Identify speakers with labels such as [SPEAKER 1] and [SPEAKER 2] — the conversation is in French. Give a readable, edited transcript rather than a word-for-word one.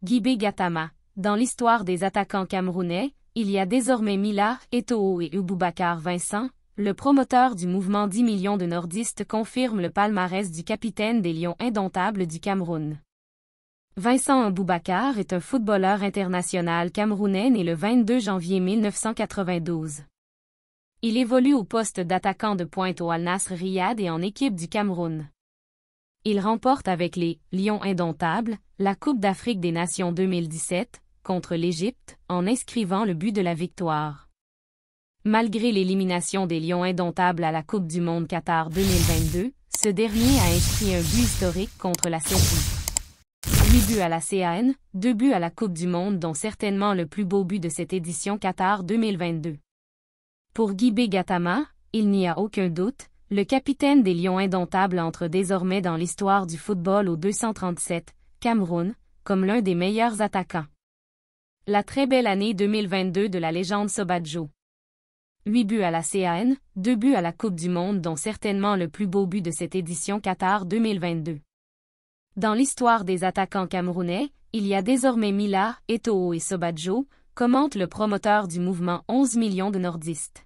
[SPEAKER 1] Guibé Gatama. Dans l'histoire des attaquants camerounais, il y a désormais Mila Eto'o et Boubacar Vincent. Le promoteur du mouvement 10 millions de nordistes confirme le palmarès du capitaine des Lions indomptables du Cameroun. Vincent Boubacar est un footballeur international camerounais né le 22 janvier 1992. Il évolue au poste d'attaquant de pointe au Al Nassr Riyad et en équipe du Cameroun. Il remporte avec les Lions indomptables la Coupe d'Afrique des Nations 2017 contre l'Égypte en inscrivant le but de la victoire. Malgré l'élimination des Lions indomptables à la Coupe du monde Qatar 2022, ce dernier a inscrit un but historique contre la Serbie. 8 buts à la CAN, 2 buts à la Coupe du monde dont certainement le plus beau but de cette édition Qatar 2022. Pour Guibé Gatama, il n'y a aucun doute, le capitaine des Lions indomptables entre désormais dans l'histoire du football au 237, Cameroun, comme l'un des meilleurs attaquants. La très belle année 2022 de la légende Sobadjo. 8 buts à la CAN, 2 buts à la Coupe du monde dont certainement le plus beau but de cette édition Qatar 2022. Dans l'histoire des attaquants camerounais, il y a désormais Mila Eto'o et Sobadjo, commente le promoteur du mouvement 11 millions de nordistes.